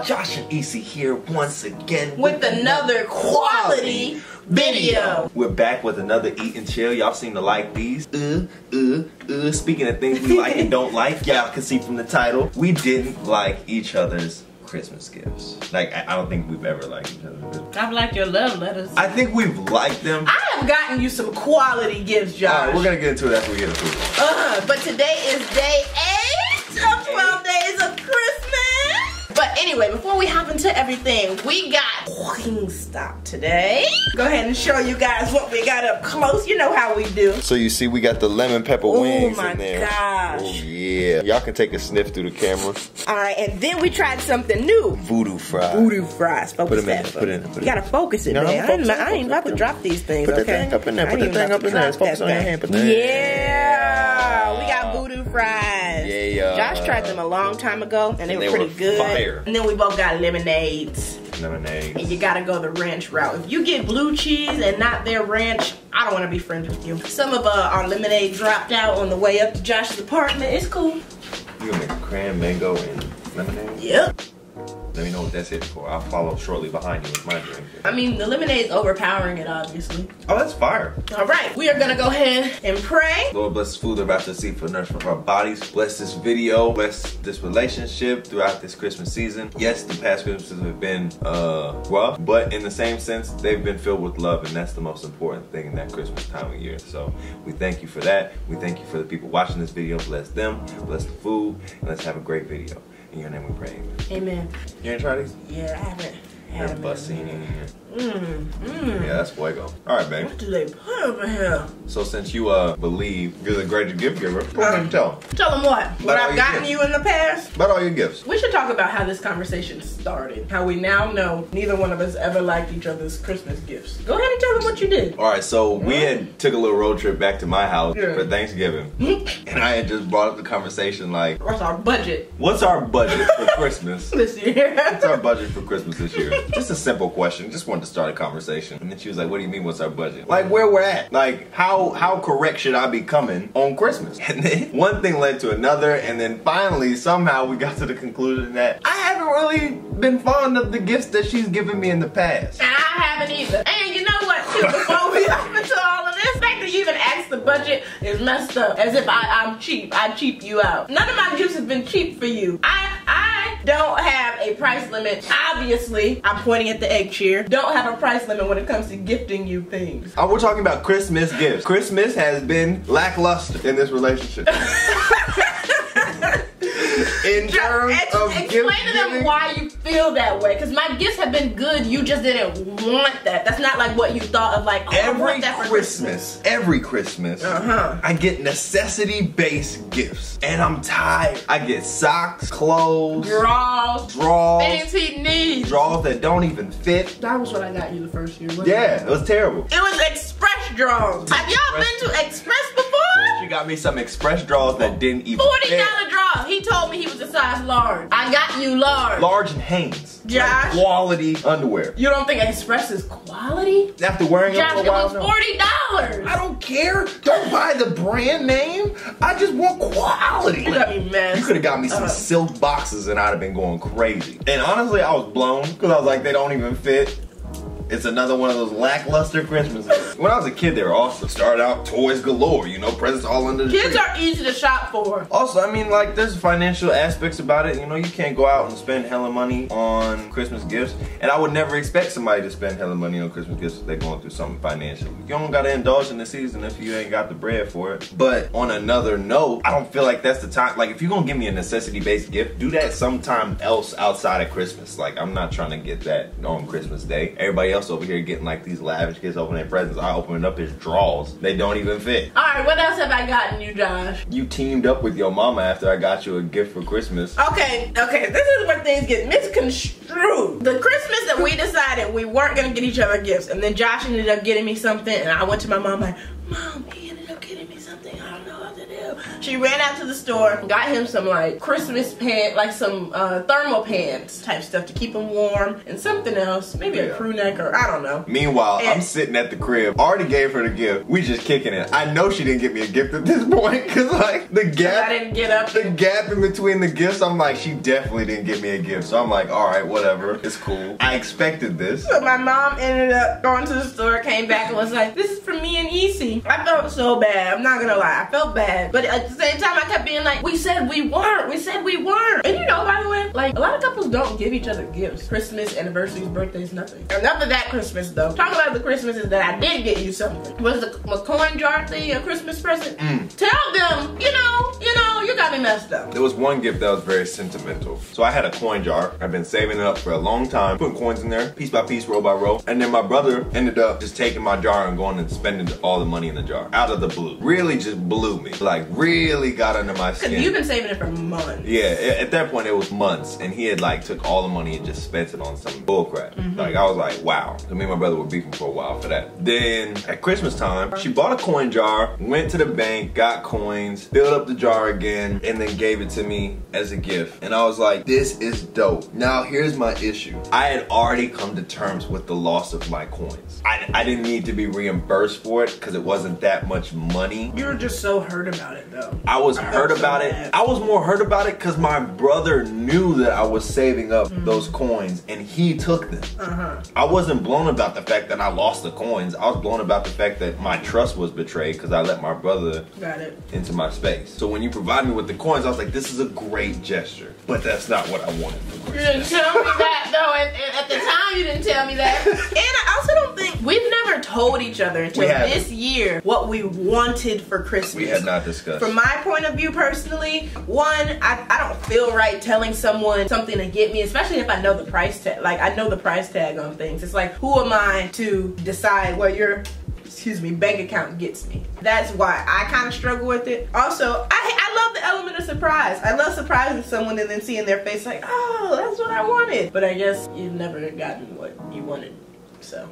y'all, Josh and Issy here once again with another quality video. We're back with another Eat and Chill. Y'all seem to like these. Speaking of things we like and don't like, y'all can see from the title, we didn't like each other's Christmas gifts. Like, I don't think we've ever liked each other's gifts. I've liked your love letters. I think we've liked them. I have gotten you some quality gifts, Josh. Alright, we're gonna get into it after we get into it. But today is day 8 of 12 days of Christmas. But anyway, before we hop into everything, we got Wingstop today. Go ahead and show you guys what we got up close. You know how we do. So you see we got the lemon pepper wings in there. Oh my gosh. Oh yeah. Y'all can take a sniff through the camera. Alright, and then we tried something new. Voodoo fries. Voodoo fries. Focus Put 'em in, that. put it in. You gotta focus it, No, man. I I ain't about to drop these things, Put okay? that thing up in there. Put that thing up in there. Let's focus on your hand. Put that. Yeah, we got voodoo fries. Yeah. Josh tried them a long time ago, and they were pretty good. Fire. And then we both got lemonades. Lemonade. And you gotta go the ranch route. If you get blue cheese and not their ranch, I don't want to be friends with you. Some of our lemonade dropped out on the way up to Josh's apartment. It's cool. You gonna make a cran, mango, and lemonade? Yep. Let me know what that's it for. I'll follow shortly behind you with my drink. I mean, the lemonade's overpowering it, obviously. Oh, that's fire. All right, we are gonna go ahead and pray. Lord, bless the food we're about to see for nourishment of our bodies. Bless this video. Bless this relationship throughout this Christmas season. Yes, the past Christmases have been rough, but in the same sense, they've been filled with love, and that's the most important thing in that Christmas time of year. So we thank you for that. We thank you for the people watching this video. Bless them. Bless the food, and let's have a great video. In your name we pray. Amen. You ain't try these? Yeah, I haven't. Have a bus scene in here. Yeah, Yeah, that's fuego. All right, babe. what do they put over here? So since you believe you're the greatest gift giver, go ahead and tell them. Tell them what? What all I've your gotten gifts. you in the past? About all your gifts. We should talk about how this conversation started. How we now know neither one of us ever liked each other's Christmas gifts. Go ahead and tell them what you did. All right, so we had took a little road trip back to my house Yeah. for Thanksgiving, and I had just brought up the conversation like, What's our budget what's our budget for Christmas? this year? What's our budget for Christmas this year? Just a simple question. Just wanted to start a conversation. And then she was like, what do you mean, what's our budget? Like, where we're at. Like, how correct should I be coming on Christmas? And then one thing led to another, and then finally, somehow, we got to the conclusion that I haven't really been fond of the gifts that she's given me in the past. And I haven't either. And you know what, too? Before we hop into all of this, the fact that you even asked the budget is messed up. As if I'm cheap. I cheap you out. None of my gifts have been cheap for you. I don't have a price limit. Obviously, I'm pointing at the egg chair. Don't have a price limit when it comes to gifting you things. We're talking about Christmas gifts. Christmas has been lackluster in this relationship. In terms of explain to them why you feel that way, because my gifts have been good. You just didn't want that. That's not like what you thought of, like, oh, I want that for Christmas. Every Christmas, I get necessity-based gifts, and I'm tired. I get socks, clothes, Draws, things he needs. drawers that don't even fit. That was what I got you the first year. wasn't Yeah, it was terrible. It was Express draws. Have y'all been to Express before? She got me some express drawers that didn't even $40 fit. draws. He told me he was a size large. I got you large. Large and Hanes. Josh. Like quality underwear. You don't think Express is quality? After wearing them Josh, for a it while was $40. I don't care. Don't buy the brand name. I just want quality. You got me mad. You could have got me some silk boxes and I'd have been going crazy. And honestly, I was blown because I was like, they don't even fit. It's another one of those lackluster Christmases. When I was a kid, they were awesome. Started out toys galore, you know, presents all under the Kids tree. are easy to shop for. Also, I mean, like, there's financial aspects about it. You know, you can't go out and spend hella money on Christmas gifts. And I would never expect somebody to spend hella money on Christmas gifts if they're going through something financially. You don't gotta indulge in the season if you ain't got the bread for it. But on another note, I don't feel like that's the time. Like, if you're gonna give me a necessity-based gift, do that sometime else outside of Christmas. Like, I'm not trying to get that on Christmas Day. Everybody else over here getting like these lavish gifts, opening presents. I open it up as drawers. They don't even fit. Alright, what else have I gotten you, Josh? You teamed up with your mama after I got you a gift for Christmas. Okay, this is where things get misconstrued. The Christmas that we decided we weren't gonna get each other gifts, and then Josh ended up getting me something, and I went to my mom like, Mom, he ended up getting me something, I don't know what to do. she ran out to the store, got him some like Christmas pants, like some thermal pants type stuff to keep him warm, and something else, maybe a crew neck or I don't know. Meanwhile, I'm sitting at the crib, already gave her the gift. We just kicking it. I know she didn't get me a gift at this point because like the gap, I didn't get up. The gap in between the gifts, I'm like, she definitely didn't get me a gift. So I'm like, all right, whatever, it's cool. I expected this. So my mom ended up going to the store, came back and was like, this is for me and Isi. I felt so bad. I'm not gonna lie, I felt bad. But at the same time, I kept being like, we said we weren't. We said we weren't. And you know, by the way, like a lot of couples don't give each other gifts. Christmas, anniversaries, birthdays, nothing. Enough of that Christmas though. Talk about the Christmases that I did get you something. Was the coin jar thing a Christmas present? Tell them, you know, you got me messed up. There was one gift that was very sentimental. So I had a coin jar. I've been saving it up for a long time, putting coins in there, piece by piece, row by row. And then my brother ended up just taking my jar and going and spending all the money in the jar. Out of the blue. Really just blew me. Like really got under my skin. Cause you've been saving it for months. Yeah, at that point it was months. And he had like took all the money and just spent it on some bullcrap. Like I was like, wow. So me and my brother were beefing for a while for that. Then at Christmas time, she bought a coin jar, went to the bank, got coins, filled up the jar again, and then gave it to me as a gift. And I was like, this is dope. Now here's my issue. I had already come to terms with the loss of my coins. I didn't need to be reimbursed for it because it wasn't that much money. You were just so hurt about it though. I was hurt about it. I was more hurt about it because my brother knew that I was saving up those coins and he took them. I wasn't blown about the fact that I lost the coins. I was blown about the fact that my trust was betrayed because I let my brother into my space. So when you provide me with the coins, I was like, this is a great gesture. But that's not what I wanted for Christmas. You didn't tell me that though. At the time you didn't tell me that. And I also don't think, we've never told each other until this year what we wanted for Christmas. We had not discussed. From my point of view personally, one, I don't feel right telling someone something to get me, especially if I know the price tag. Like I know the price tag on things. It's like, who am I to decide what your bank account gets me? That's why I kind of struggle with it. Also, I love the element of surprise. I love surprising someone and then seeing their face like, oh, that's what I wanted. But I guess you've never gotten what you wanted, so.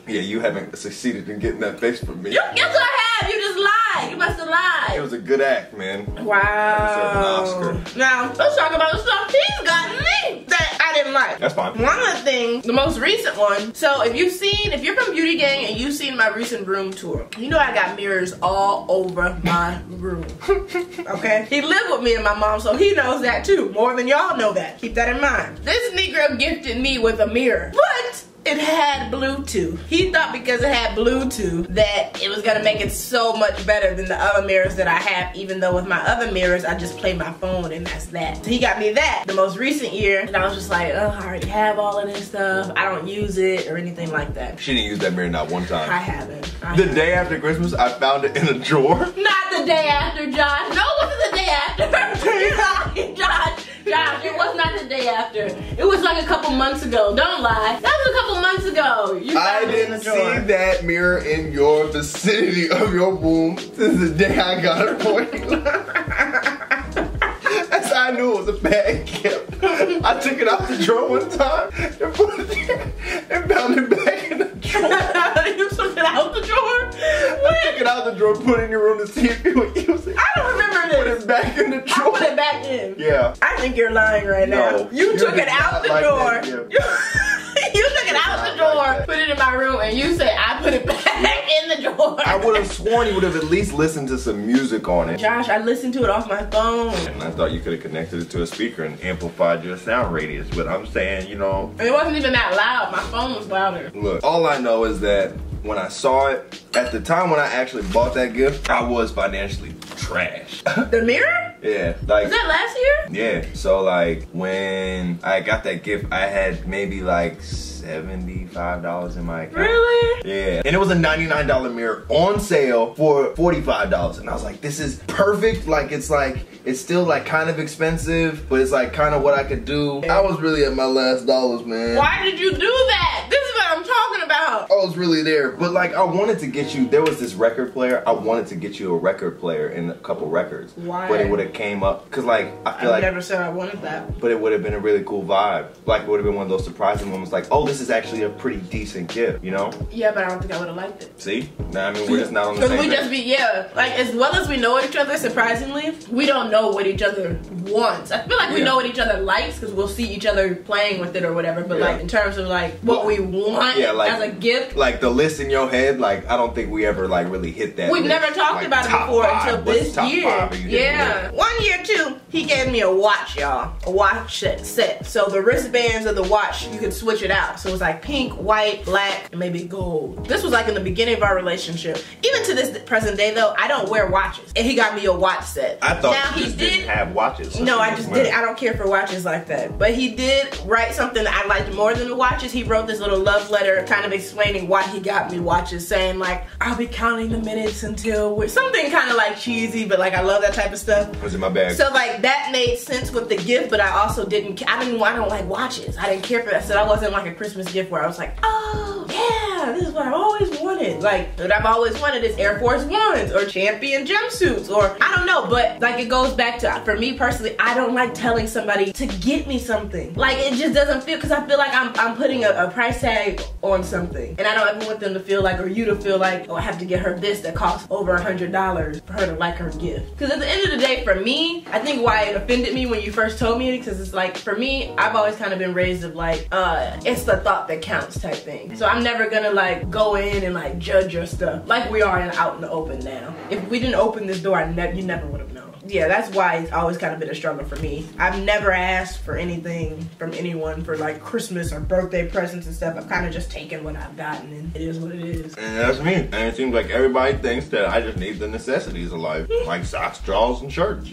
Yeah, you haven't succeeded in getting that face from me. Yes, I have. You just lied. You must have lied. It was a good act, man. Wow. An Oscar. Now, let's talk about the stuff he's gotten me that I didn't like. That's fine. One of the things, the most recent one, so if you're from Beauty Gang and you've seen my recent room tour, you know I got mirrors all over my room. Okay? He lived with me and my mom, so he knows that too. More than y'all know that. Keep that in mind. This Negro gifted me with a mirror. But it had Bluetooth. He thought because it had Bluetooth that it was gonna make it so much better than the other mirrors that I have, even though with my other mirrors, I just play my phone and that's that. So he got me that the most recent year, and I was just like, oh, I already have all of this stuff. I don't use it or anything like that. She didn't use that mirror not one time. I haven't. The day after Christmas, I found it in a drawer. Not the day after, Josh. No, it wasn't the day after. You're lying, Josh. Josh, it was not the day after. It was like a couple months ago. Don't lie. That was a couple months ago. You I didn't see that mirror in your vicinity of your womb since the day I got it for you. That's how I knew it was a bad gift. I took it out the drawer one time and put it there and found it back in the drawer. You took it out the drawer? I took it out the drawer, put it in your room to see if you would use it. I don't remember this. Put it back in the drawer. I put it back in. Yeah. I think you're lying right now. You took it out the drawer. You took it out the drawer, put it in my room, and you said I put it back in the drawer. I would have sworn you would have at least listened to some music on it. Josh, I listened to it off my phone. And I thought you could have connected it to a speaker and amplified your sound radius, but I'm saying, you know. It wasn't even that loud. My phone was louder. Look, all I know is that when I saw it, at the time when I actually bought that gift, I was financially trash. The mirror? Yeah. Like, was that last year? Yeah. So like when I got that gift, I had maybe like $75 in my account. Really? Yeah. And it was a $99 mirror on sale for $45. And I was like, this is perfect. Like it's still like kind of expensive, but it's like kind of what I could do. I was really at my last dollars, man. Why did you do that? This is what I'm talking about? I was really there, but like I wanted to get you. There was this record player. I wanted to get you a record player and a couple records. Why? But it would have came up because like I feel I like never said I wanted that. But it would have been a really cool vibe. Like it would have been one of those surprising moments. Like, oh, this is actually a pretty decent gift, you know? Yeah, but I don't think I would have liked it. See? Nah, I mean we're just not on the same. Because we page. just be like as well as we know each other. Surprisingly, we don't know what each other wants. I feel like we Yeah. know what each other likes because we'll see each other playing with it or whatever. But Yeah. like in terms of like what we want like, as a gift. Like the list in your head, like I don't think we ever like really hit that. We've list. never talked Like, about it top before five. until What's this top year. five you didn't Yeah. know? 1 year too, he gave me a watch, y'all. A watch set. So the wristbands of the watch, you could switch it out. So it was like pink, white, black, and maybe gold. This was like in the beginning of our relationship. Even to this present day though, I don't wear watches. And he got me a watch set. I thought now, you he just did didn't have watches. No, I just didn't. I don't care for watches like that. But he did write something that I liked more than the watches. He wrote this little love letter kind of explaining why he got me watches, saying like, I'll be counting the minutes until we're something kind of like cheesy, but like I love that type of stuff. It was in my bag. So like that made sense with the gift, but I also I don't like watches. I didn't care for that. So that wasn't like a Christmas gift where I was like, oh yeah, this is what I've always wanted. Like what I've always wanted is Air Force Ones or Champion jumpsuits or I don't know, but like it goes back to, for me personally, I don't like telling somebody to get me something. Like it just doesn't feel, because I feel like I'm putting a price tag on something. And I don't ever want them to feel like, or you to feel like, oh, I have to get her this that costs over $100 for her to like her gift. Because at the end of the day, for me, I think why it offended me when you first told me it, because it's like, for me, I've always kind of been raised of like, it's the thought that counts type thing. So I'm never gonna like go in and like judge your stuff like we are out in the open now. If we didn't open this door, you never would have known. Yeah, that's why it's always kind of been a struggle for me. I've never asked for anything from anyone for like Christmas or birthday presents and stuff. I've kind of just taken what I've gotten and it is what it is. And that's me. And it seems like everybody thinks that I just need the necessities of life, like socks, drawers, and shirts.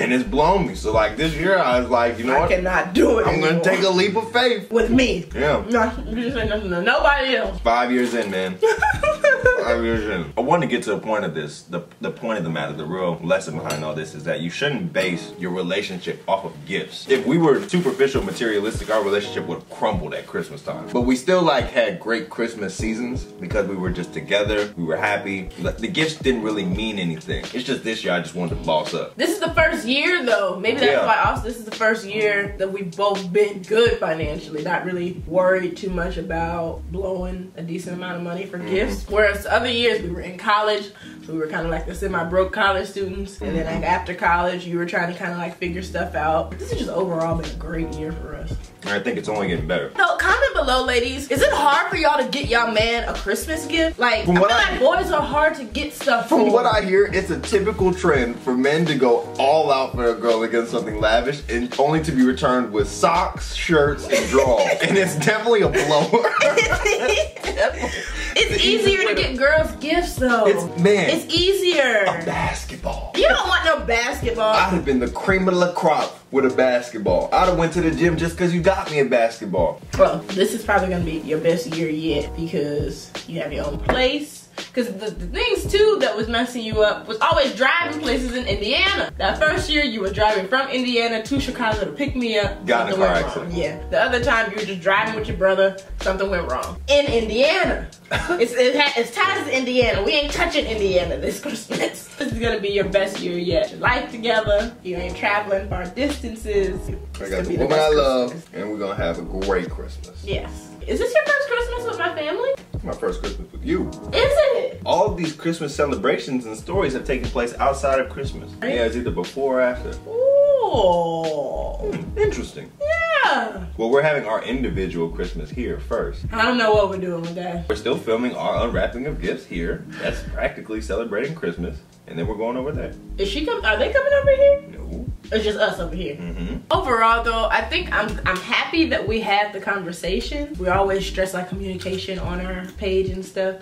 And it's blown me. So like this year, I was like, you know what? I cannot do it I'm gonna take a leap of faith. with me. Yeah. No, you just say nothing to nobody else. 5 years in, man. 5 years in. I want to get to the point of this. The point of the matter, the real lesson behind all this is that you shouldn't base your relationship off of gifts. If we were superficial, materialistic, our relationship would have crumbled at Christmas time. But we still like had great Christmas seasons because we were just together. We were happy. The gifts didn't really mean anything. It's just this year I just wanted to boss up. This is the first year though. Maybe that's Yeah. why also this is the first year that we've both been good financially. Not really worried too much about blowing a decent amount of money for gifts. Whereas other years we were in college, so we were kind of like the semi-broke college students. And then like after college, you were trying to kind of like figure stuff out. This has just overall been a great year for us. And I think it's only getting better. So comment below, ladies. Is it hard for y'all to get y'all man a Christmas gift? Like, I From feel what like boys are hard to get stuff From for. what I hear, it's a typical trend for men to go all out for a girl to get something lavish and only to be returned with socks, shirts, and drawers. And it's definitely a blower. It's easier to get girls gifts though. It's easier. A basketball. You don't want no basketball. I'd have been the cream of the crop with a basketball. I'd have went to the gym just because you got me a basketball. Well, this is probably gonna be your best year yet because you have your own place. Because the things too that was messing you up was always driving places in Indiana. That first year you were driving from Indiana to Chicago to pick me up. Got in a something car went accident. wrong. Yeah. The other time you were just driving with your brother, something went wrong. In Indiana. It's ties to Indiana. We ain't touching Indiana this Christmas. This is gonna be your best year yet. Your life together. You ain't traveling far distances. I got the woman I love, and we're gonna have a great Christmas. Yes. Is this your first Christmas with my family? My first Christmas with you. Is it? All of these Christmas celebrations and stories have taken place outside of Christmas. Right. Yeah, it's either before or after. Ooh. Interesting. Yeah. Well, we're having our individual Christmas here first. I don't know what we're doing with that. We're still filming our unwrapping of gifts here. That's practically celebrating Christmas. And then we're going over there. Is she coming? Are they coming over here? No. It's just us over here. Mm-hmm. Overall, though, I think I'm happy that we had the conversation. We always stress like communication on our page and stuff,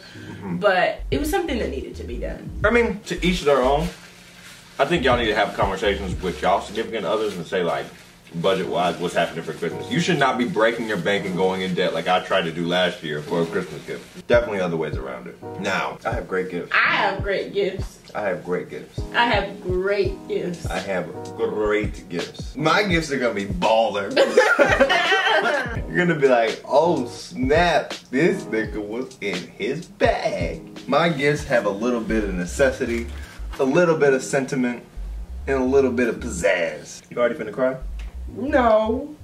but it was something that needed to be done. I mean, to each their own. I think y'all need to have conversations with y'all significant others and say like, budget-wise, what's happening for Christmas. You should not be breaking your bank and going in debt like I tried to do last year for a Christmas gift. Definitely other ways around it. Now, I have great gifts. I have great gifts. I have great gifts. I have great gifts. I have great gifts. My gifts are gonna be baller. You're You're gonna be like, oh snap, this nigga was in his bag. My gifts have a little bit of necessity, a little bit of sentiment, and a little bit of pizzazz. You already finna cry? No.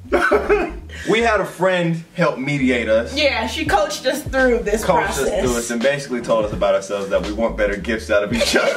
We had a friend help mediate us. Yeah, she coached us through this process. Coached us through us and basically told us about ourselves that we want better gifts out of each other.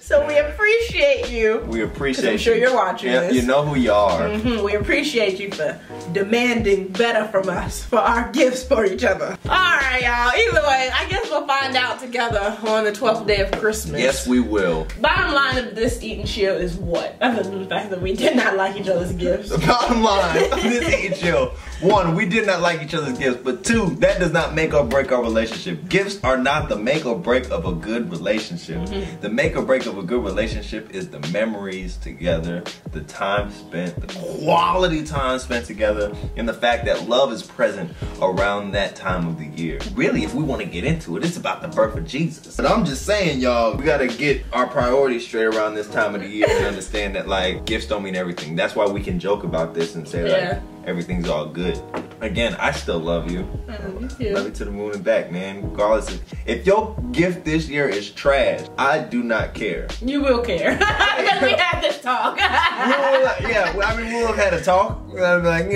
So we appreciate you. We appreciate you. I'm sure you're watching this. You know who you are. We appreciate you for demanding better from us for our gifts for each other. Alright, y'all. Either way, I guess we'll find out together on the 12th day of Christmas. Yes, we will. Bottom line of this eat and chill is what? Other than the fact that we did not like each other's gifts. The bottom line of this eat and chill. 1, we did not like each other's gifts, but 2, that does not make or break our relationship. Gifts are not the make or break of a good relationship. The make or break of a good relationship is the memories together, the time spent, the quality time spent together, and the fact that love is present around that time of the year. Really, if we want to get into it, it's about the birth of Jesus. But I'm just saying, y'all, we gotta get our priorities straight around this time of the year and understand that, like, gifts don't mean everything. That's why we can joke about this and say, like, everything's all good. Again, I still love you. Love you to the moon and back, man. Regardless if your gift this year is trash, I do not care. You will care. Because we had this talk. We'll have had a talk. I'll be like,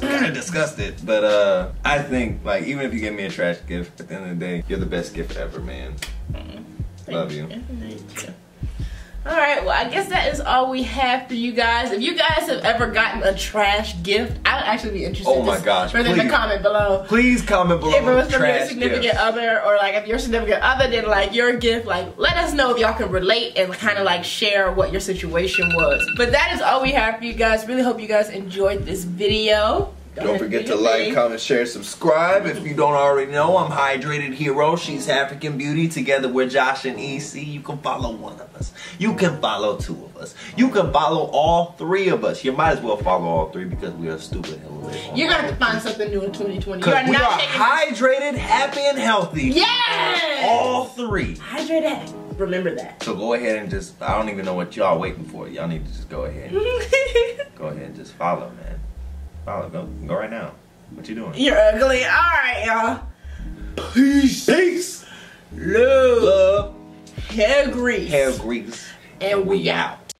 kind of discussed it. But I think, like, even if you give me a trash gift, at the end of the day, you're the best gift ever, man. Love you. Alright, well, I guess that is all we have for you guys. If you guys have ever gotten a trash gift, I would actually be interested for them to comment below. Please comment below. If it was from your significant other, or like if your significant other did like your gift, like let us know if y'all can relate and kind of like share what your situation was. But that is all we have for you guys. Really hope you guys enjoyed this video. Don't forget to like, comment, share, subscribe. If you don't already know, I'm Hydrated Hero. She's African Beauty. Together we're Josh and EC. You can follow one of us. You can follow 2 of us. You can follow all 3 of us. You might as well follow all 3 because we are stupid. You're going to have to find something new in 2020. Because we are hydrated, happy, and healthy. Yes! All 3. Hydrated. Remember that. So go ahead and just, I don't even know what y'all waiting for. Y'all need to just go ahead. Go ahead and just follow, man. Follow, go right now. What you doing? You're ugly. Alright, y'all. Peace. Love. Love. Hair grease. Hair grease. And we out.